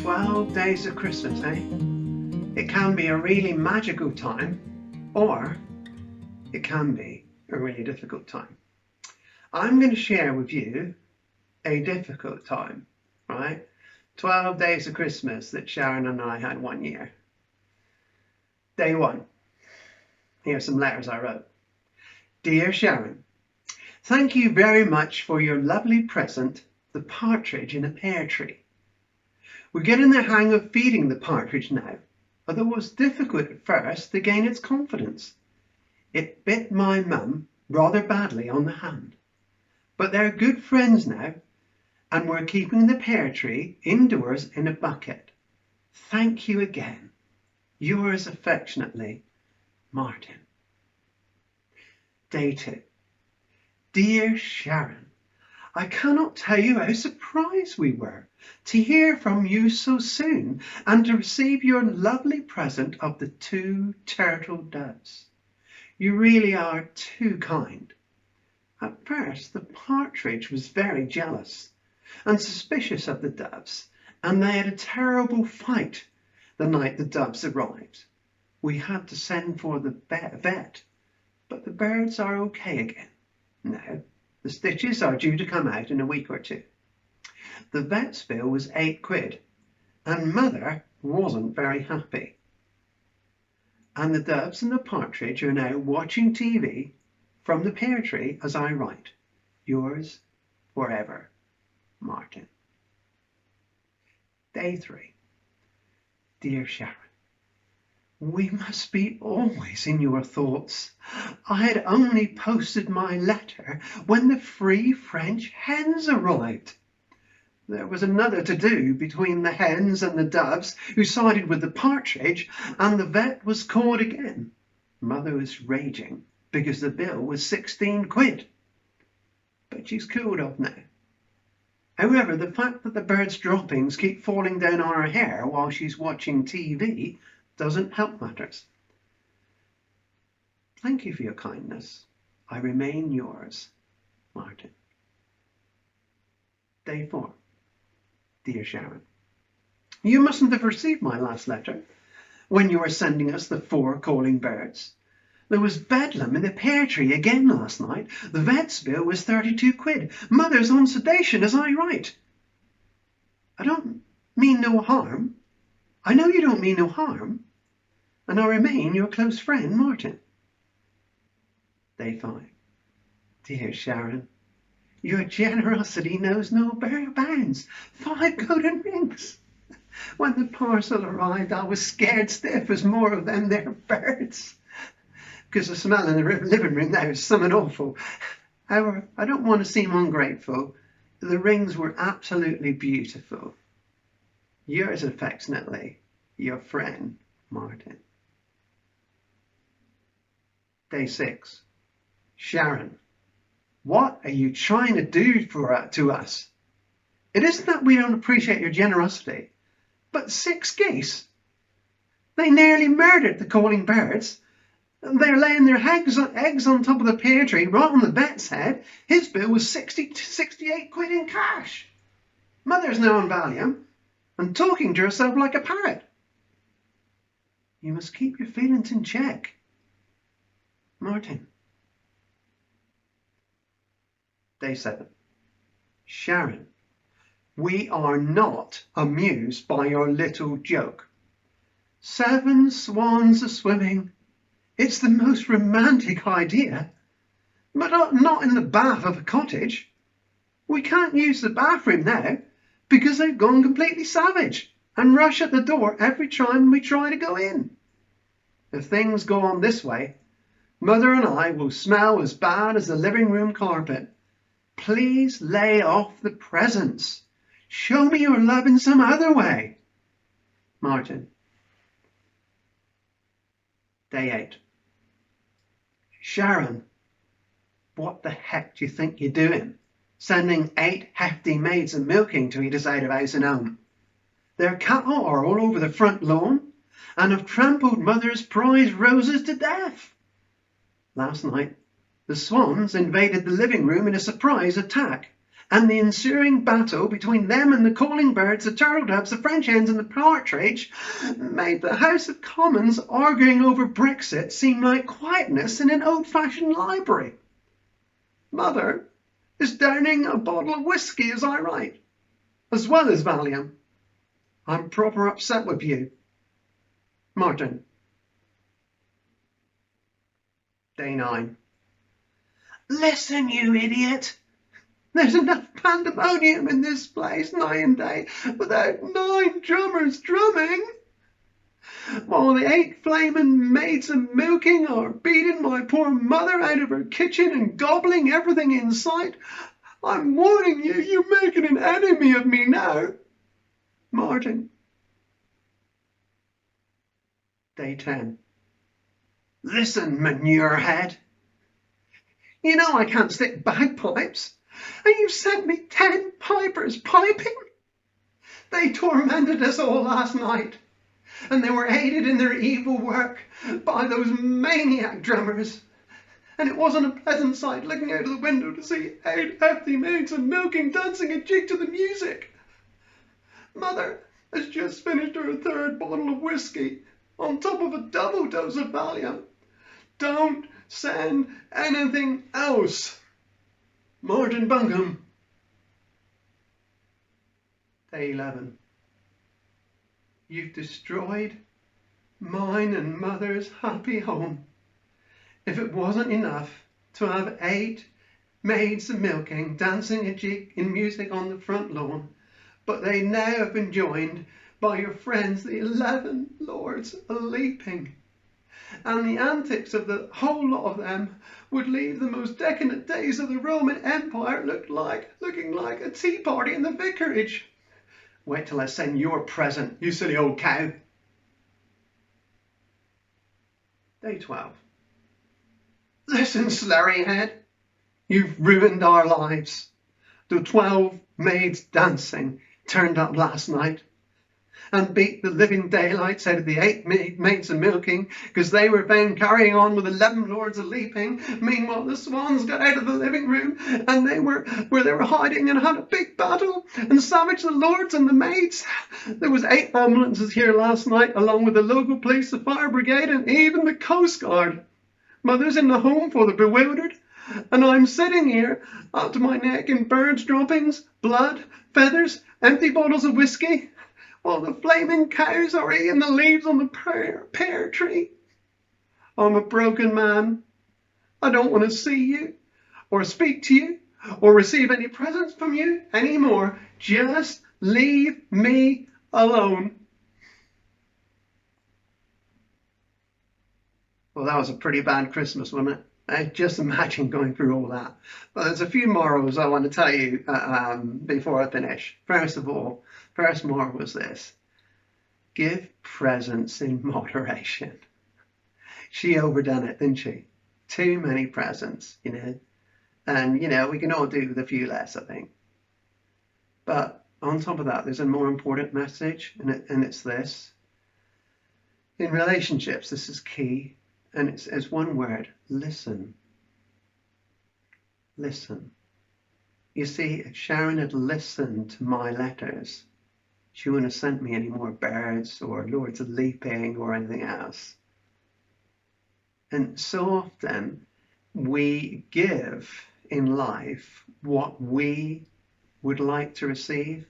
12 days of Christmas, eh? It can be a really magical time, or it can be a really difficult time. I'm going to share with you a difficult time, right? 12 days of Christmas that Sharon and I had one year. Day one. Here's some letters I wrote. Dear Sharon, thank you very much for your lovely present, the partridge in a pear tree. We're getting the hang of feeding the partridge now, although it was difficult at first to gain its confidence. It bit my mum rather badly on the hand, but they're good friends now, and we're keeping the pear tree indoors in a bucket. Thank you again. Yours affectionately, Martin. Day 2. Dear Sharon, I cannot tell you how surprised we were to hear from you so soon and to receive your lovely present of the 2 turtle doves. You really are too kind. At first, the partridge was very jealous and suspicious of the doves, and they had a terrible fight the night the doves arrived. We had to send for the vet, but the birds are okay again now. The stitches are due to come out in a week or 2. The vet's bill was £8, and Mother wasn't very happy. And the doves and the partridge are now watching TV from the pear tree as I write. Yours forever, Martin. Day 3. Dear Sharon, we must be always in your thoughts. I had only posted my letter when the free French hens arrived. There was another to-do between the hens and the doves, who sided with the partridge, and the vet was called again. Mother was raging because the bill was £16. But she's cooled off now. However, the fact that the bird's droppings keep falling down on her hair while she's watching TV doesn't help matters. Thank you for your kindness. I remain yours, Martin. Day 4. Dear Sharon, you mustn't have received my last letter when you were sending us the 4 calling birds. There was bedlam in the pear tree again last night. The vet's bill was £32. Mother's on sedation as I write. I don't mean no harm. I know you don't mean no harm. And I remain your close friend, Martin. Day 5. Dear Sharon, your generosity knows no bounds. 5 golden rings. When the parcel arrived, I was scared stiff as more of them there birds. Because the smell in the living room now is something awful. However, I don't want to seem ungrateful. The rings were absolutely beautiful. Yours affectionately, your friend, Martin. Day 6. Sharon, what are you trying to do to us? It isn't that we don't appreciate your generosity, but 6 geese. They nearly murdered the calling birds. They're laying their eggs on top of the pear tree right on the vet's head. His bill was £68 in cash. Mother's now on Valium and talking to herself like a parrot. You must keep your feelings in check, Martin. Day 7. Sharon, we are not amused by your little joke. 7 swans are swimming. It's the most romantic idea, but not in the bath of a cottage. We can't use the bathroom now because they've gone completely savage and rush at the door every time we try to go in. If things go on this way, Mother and I will smell as bad as the living room carpet. Please lay off the presents. Show me your love in some other way. Martin. Day 8. Sharon, what the heck do you think you're doing? Sending 8 hefty maids of milking to eat us out of house and home. Their cattle are all over the front lawn and have trampled Mother's prize roses to death. Last night, the swans invaded the living room in a surprise attack and the ensuing battle between them and the calling birds, the turtle doves, the French hens and the partridge made the House of Commons arguing over Brexit seem like quietness in an old-fashioned library. Mother is downing a bottle of whiskey as I write, as well as Valium. I'm proper upset with you. Martin. Day 9. Listen, you idiot. There's enough pandemonium in this place night and day without 9 drummers drumming. While the 8 flaming maids of milking are beating my poor mother out of her kitchen and gobbling everything in sight, I'm warning you, you're making an enemy of me now. Martin. Day 10. Listen, manure head. You know I can't stick bagpipes, and you've sent me 10 pipers piping. They tormented us all last night, and they were aided in their evil work by those maniac drummers. And it wasn't a pleasant sight looking out of the window to see 8 hefty maids of milking dancing a jig to the music. Mother has just finished her 3rd bottle of whiskey on top of a double dose of Valium. Don't send anything else. Martin Bungham. Day 11. You've destroyed mine and Mother's happy home. If it wasn't enough to have 8 maids of milking dancing a jig in music on the front lawn, but they now have been joined by your friends, the 11 lords a-leaping. And the antics of the whole lot of them would leave the most decadent days of the Roman Empire looking like a tea party in the vicarage. Wait till I send your present, you silly old cow. Day 12. Listen, slurry head, you've ruined our lives. The 12 maids dancing turned up last night and beat the living daylights out of the 8 maids of milking because they were found carrying on with 11 lords of leaping. Meanwhile, the swans got out of the living room and they were where they were hiding and had a big battle and savaged the lords and the maids. There was 8 ambulances here last night along with the local police, the fire brigade and even the Coast Guard. Mother's in the home for the bewildered, and I'm sitting here up to my neck in birds' droppings, blood, feathers, empty bottles of whiskey, while the flaming cows are eating the leaves on the pear tree. I'm a broken man. I don't want to see you, or speak to you, or receive any presents from you anymore. Just leave me alone. Well, that was a pretty bad Christmas, wasn't it? I just imagine going through all that. But there's a few morals I want to tell you before I finish. First of all, first moral was this. Give presents in moderation. She overdone it, didn't she? Too many presents, you know. And, you know, we can all do with a few less, I think. But on top of that, there's a more important message, and it's this. In relationships, this is key. And it's one word, listen. Listen. You see, if Sharon had listened to my letters, she wouldn't have sent me any more birds or lords of leaping or anything else. And so often we give in life what we would like to receive.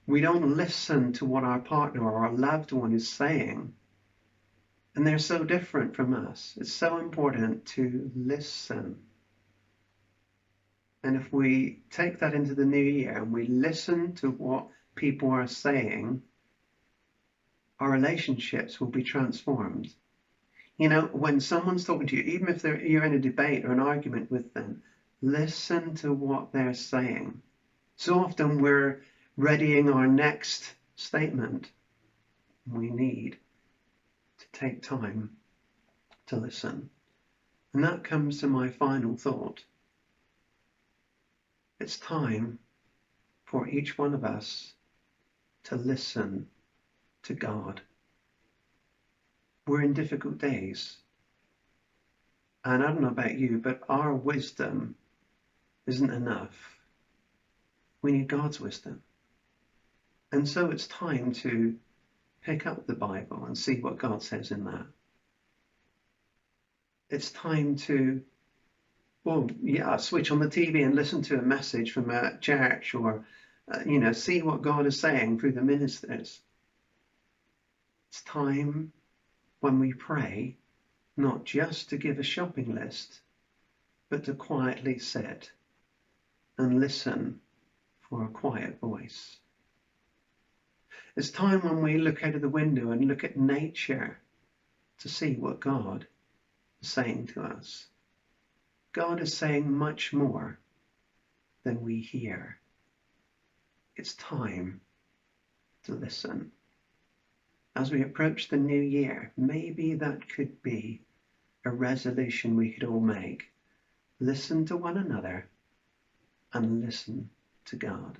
We don't listen to what our partner or our loved one is saying. And they're so different from us. It's so important to listen. And if we take that into the new year and we listen to what people are saying, our relationships will be transformed. You know, when someone's talking to you, even if you're in a debate or an argument with them, listen to what they're saying. So often we're readying our next statement. We need to take time to listen. And that comes to my final thought. It's time for each one of us to listen to God. We're in difficult days. And I don't know about you, but our wisdom isn't enough. We need God's wisdom. And so it's time to pick up the Bible and see what God says in that. It's time to, switch on the TV and listen to a message from a church, or, see what God is saying through the ministers. It's time when we pray, not just to give a shopping list, but to quietly sit and listen for a quiet voice. It's time when we look out of the window and look at nature to see what God is saying to us. God is saying much more than we hear. It's time to listen. As we approach the new year, maybe that could be a resolution we could all make. Listen to one another and listen to God.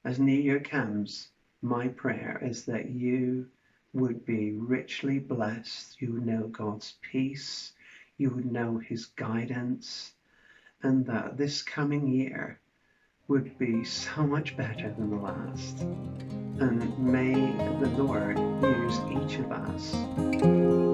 As New Year comes, my prayer is that you would be richly blessed. You would know God's peace. You would know His guidance. And that this coming year would be so much better than the last. And may the Lord use each of us